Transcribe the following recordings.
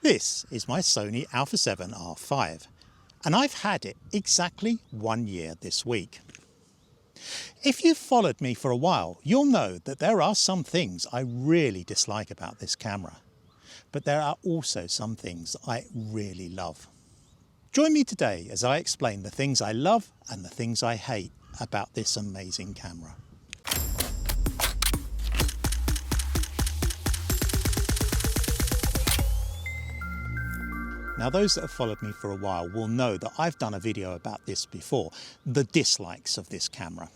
This is my Sony a7R5 and I've had it exactly 1 year this week. If you've followed me for a while, you'll know that there are some things I really dislike about this camera, but there are also some things I really love. Join me today as I explain the things I love and the things I hate about this amazing camera. Now, those that have followed me for a while will know that I've done a video about this before, the dislikes of this camera.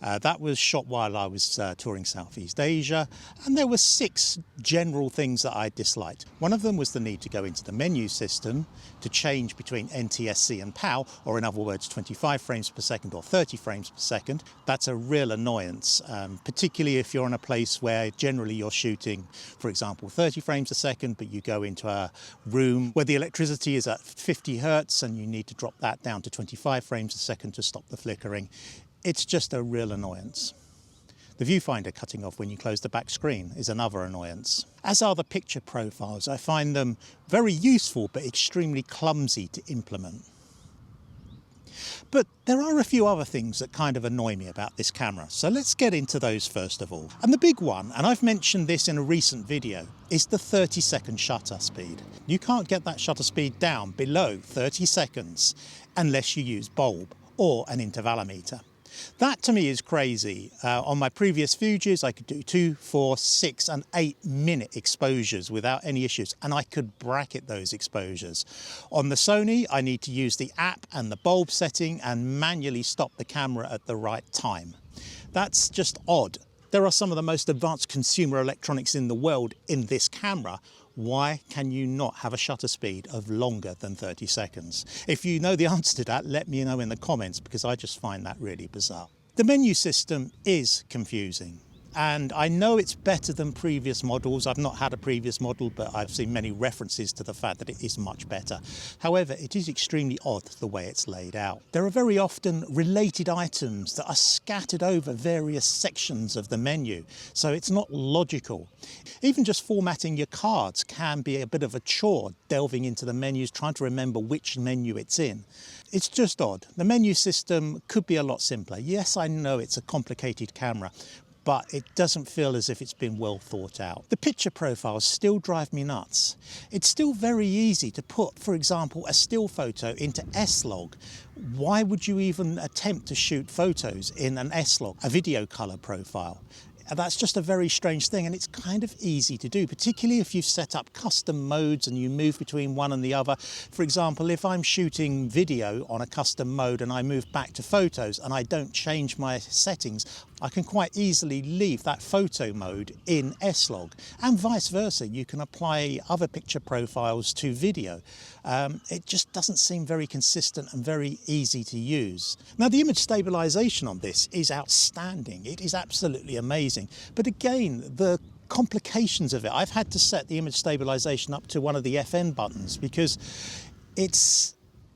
That was shot while I was touring Southeast Asia, and there were 6 general things that I disliked. One of them was the need to go into the menu system to change between NTSC and PAL, or in other words 25 frames per second or 30 frames per second. That's a real annoyance, particularly if you're in a place where generally you're shooting, for example, 30 frames a second, but you go into a room where the electricity is at 50 hertz and you need to drop that down to 25 frames a second to stop the flickering. It's just a real annoyance. The viewfinder cutting off when you close the back screen is another annoyance. As are the picture profiles. I find them very useful but extremely clumsy to implement. But there are a few other things that kind of annoy me about this camera, so let's get into those first of all. And the big one, and I've mentioned this in a recent video, is the 30-second shutter speed. You can't get that shutter speed down below 30 seconds unless you use bulb or an intervalometer. That to me is crazy. On my previous Fujis I could do 2, 4, 6 and 8 minute exposures without any issues, and I could bracket those exposures. On the Sony I need to use the app and the bulb setting and manually stop the camera at the right time. That's just odd. There are some of the most advanced consumer electronics in the world in this camera. Why can you not have a shutter speed of longer than 30 seconds? If you know the answer to that, let me know in the comments, because I just find that really bizarre. The menu system is confusing, and I know it's better than previous models. I've not had a previous model, but I've seen many references to the fact that it is much better. However, it is extremely odd the way it's laid out. There are very often related items that are scattered over various sections of the menu, so it's not logical. Even just formatting your cards can be a bit of a chore, delving into the menus, trying to remember which menu it's in. It's just odd. The menu system could be a lot simpler. Yes, I know it's a complicated camera, but it doesn't feel as if it's been well thought out. The picture profiles still drive me nuts. It's still very easy to put, for example, a still photo into S-Log. Why would you even attempt to shoot photos in an S-Log, a video color profile? That's just a very strange thing, and it's kind of easy to do, particularly if you've set up custom modes and you move between one and the other. For example, if I'm shooting video on a custom mode and I move back to photos and I don't change my settings, I can quite easily leave that photo mode in S-Log, and vice versa. You can apply other picture profiles to video. It just doesn't seem very consistent and very easy to use. Now, the image stabilization on this is outstanding. It is absolutely amazing. But again, the complications of it, I've had to set the image stabilization up to one of the FN buttons because it's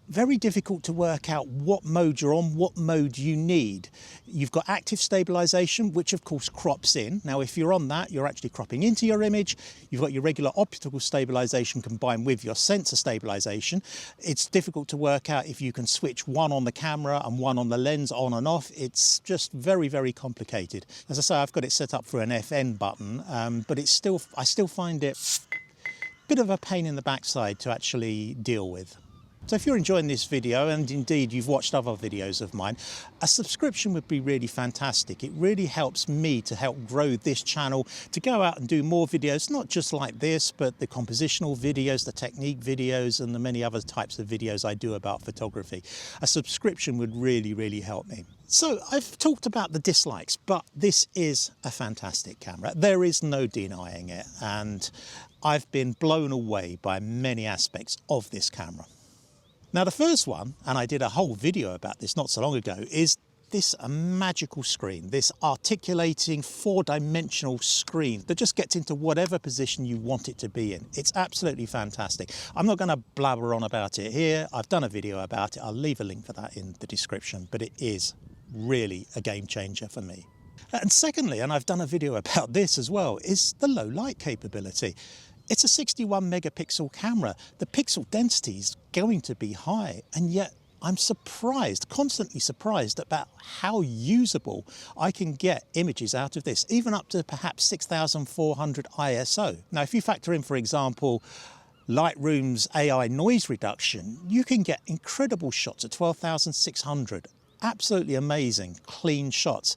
very difficult to work out what mode you're on, what mode you need. You've got active stabilization, which of course crops in. Now, if you're on that, you're actually cropping into your image. You've got your regular optical stabilization combined with your sensor stabilization. It's difficult to work out if you can switch one on the camera and one on the lens on and off. It's just very, very complicated. As I say, I've got it set up for an FN button, but I still find it a bit of a pain in the backside to actually deal with. So if you're enjoying this video, and indeed you've watched other videos of mine, a subscription would be really fantastic. It really helps me to help grow this channel, to go out and do more videos, not just like this, but the compositional videos, the technique videos, and the many other types of videos I do about photography. A subscription would really, really help me. So I've talked about the dislikes, but this is a fantastic camera. There is no denying it, and I've been blown away by many aspects of this camera. Now, the first one, and I did a whole video about this not so long ago, is this magical screen, this articulating 4-dimensional screen that just gets into whatever position you want it to be in. It's absolutely fantastic. I'm not going to blabber on about it here. I've done a video about it. I'll leave a link for that in the description, but it is really a game changer for me. And secondly, and I've done a video about this as well, is the low light capability. It's a 61 megapixel camera. The pixel density is going to be high, and yet I'm surprised, constantly surprised about how usable I can get images out of this, even up to perhaps 6400 ISO. Now, if you factor in, for example, Lightroom's AI noise reduction, you can get incredible shots at 12,600. Absolutely amazing, clean shots.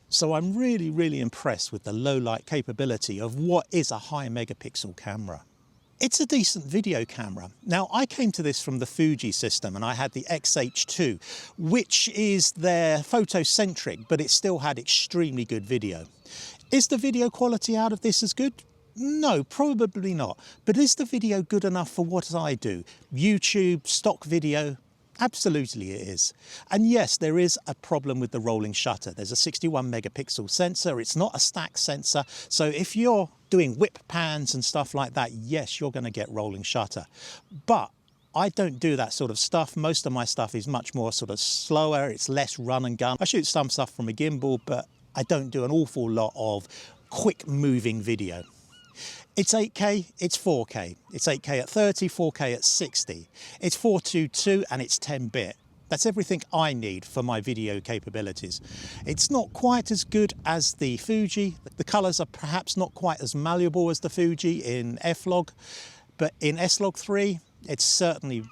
So I'm really impressed with the low light capability of what is a high megapixel camera. It's a decent video camera. Now, I came to this from the Fuji system, and I had the XH2, which is their photocentric, but it still had extremely good video. Is the video quality out of this as good? No, probably not. But is the video good enough for what I do? YouTube, stock video? Absolutely it is. And yes, there is a problem with the rolling shutter. There's a 61 megapixel sensor. It's not a stack sensor. So if you're doing whip pans and stuff like that, yes, you're going to get rolling shutter. But I don't do that sort of stuff. Most of my stuff is much more sort of slower. It's less run and gun. I shoot some stuff from a gimbal, but I don't do an awful lot of quick moving video. It's 8K, it's 4K. It's 8K at 30, 4K at 60. It's 422 and it's 10-bit. That's everything I need for my video capabilities. It's not quite as good as the Fuji. The colours are perhaps not quite as malleable as the Fuji in F-Log, but in S-Log 3, it's certainly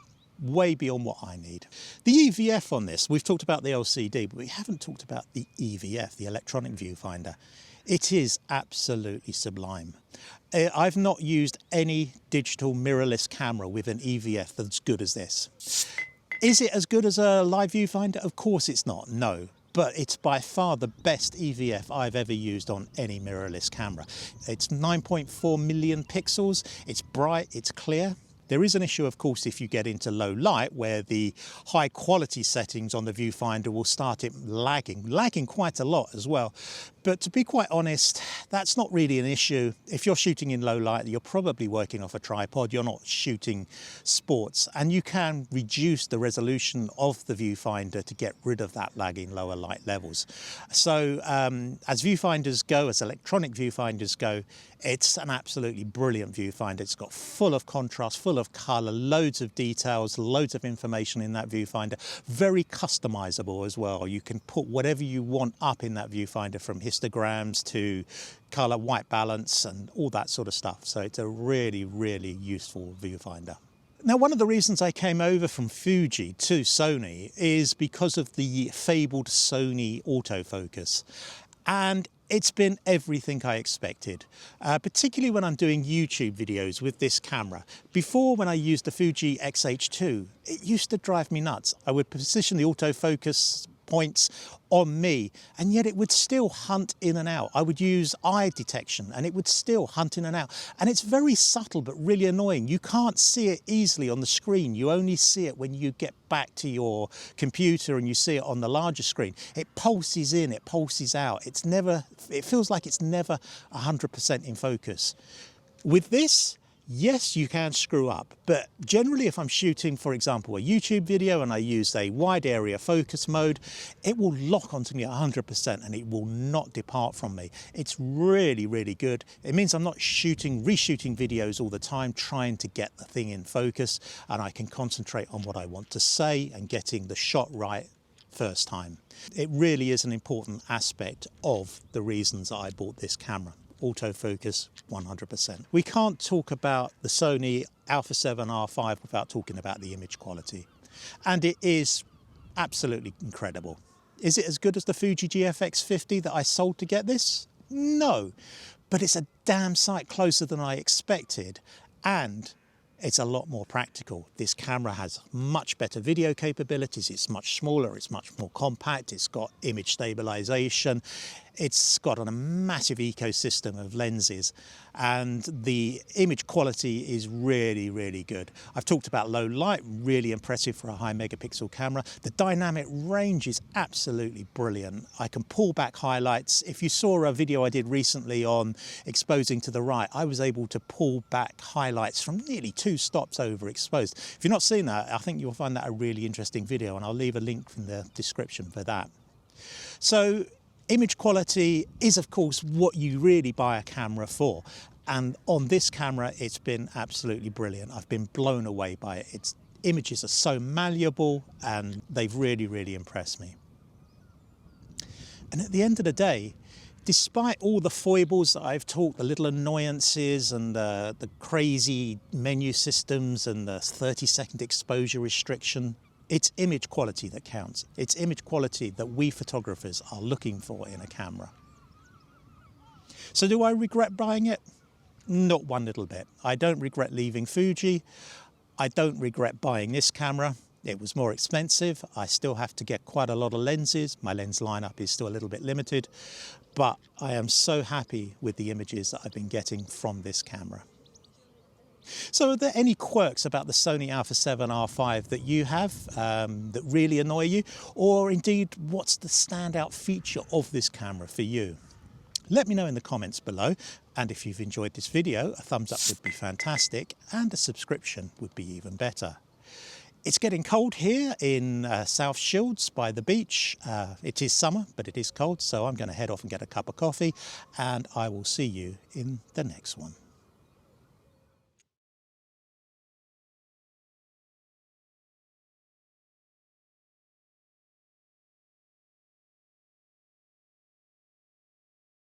way beyond what I need. The EVF on this, we've talked about the LCD, but we haven't talked about the EVF, the electronic viewfinder. It is absolutely sublime. I've not used any digital mirrorless camera with an EVF that's good as this. Is it as good as a live viewfinder? Of course it's not, no. But it's by far the best EVF I've ever used on any mirrorless camera. It's 9.4 million pixels, it's bright, it's clear. There is an issue, of course, if you get into low light, where the high quality settings on the viewfinder will start it lagging quite a lot as well. But to be quite honest, that's not really an issue. If you're shooting in low light, you're probably working off a tripod, you're not shooting sports, and you can reduce the resolution of the viewfinder to get rid of that lagging lower light levels. So as viewfinders go, as electronic viewfinders go, it's an absolutely brilliant viewfinder. It's got full of contrast, full of color, loads of details, loads of information in that viewfinder. Very customizable as well. You can put whatever you want up in that viewfinder, from histograms to color, white balance, and all that sort of stuff. So it's a really useful viewfinder. Now, one of the reasons I came over from Fuji to Sony is because of the fabled Sony autofocus. And it's been everything I expected, particularly when I'm doing YouTube videos with this camera. Before, when I used the Fuji XH2, it used to drive me nuts. I would position the autofocus points on me, and yet it would still hunt in and out. I would use eye detection and it would still hunt in and out. And it's very subtle but really annoying. You can't see it easily on the screen. You only see it when you get back to your computer and you see it on the larger screen. It pulses in, it pulses out. It feels like it's never 100% in focus. With this, yes, you can screw up, but generally if I'm shooting, for example, a YouTube video and I use a wide area focus mode, it will lock onto me 100% and it will not depart from me. It's really good. It means I'm not reshooting videos all the time, trying to get the thing in focus, and I can concentrate on what I want to say and getting the shot right first time. It really is an important aspect of the reasons I bought this camera. Autofocus 100%. We can't talk about the Sony a7R without talking about the image quality. And it is absolutely incredible. Is it as good as the Fuji GFX50 that I sold to get this? No, but it's a damn sight closer than I expected, and it's a lot more practical. This camera has much better video capabilities. It's much smaller, it's much more compact, it's got image stabilization, it's got a massive ecosystem of lenses, and the image quality is really good. I've talked about low light, really impressive for a high megapixel camera. The dynamic range is absolutely brilliant. I can pull back highlights. If you saw a video I did recently on exposing to the right, I was able to pull back highlights from nearly 2 stops overexposed. If you've not seen that, I think you'll find that a really interesting video, and I'll leave a link in the description for that. So image quality is, of course, what you really buy a camera for. And on this camera, it's been absolutely brilliant. I've been blown away by it. Its images are so malleable and they've really, really impressed me. And at the end of the day, despite all the foibles that I've talked, the little annoyances and the crazy menu systems and the 30-second exposure restriction, it's image quality that counts. It's image quality that we photographers are looking for in a camera. So do I regret buying it? Not one little bit. I don't regret leaving Fuji. I don't regret buying this camera. It was more expensive. I still have to get quite a lot of lenses. My lens lineup is still a little bit limited, but I am so happy with the images that I've been getting from this camera. So are there any quirks about the Sony a7R V that you have that really annoy you? Or indeed, what's the standout feature of this camera for you? Let me know in the comments below. And if you've enjoyed this video, a thumbs up would be fantastic and a subscription would be even better. It's getting cold here in South Shields by the beach. It is summer, but it is cold, so I'm going to head off and get a cup of coffee, and I will see you in the next one.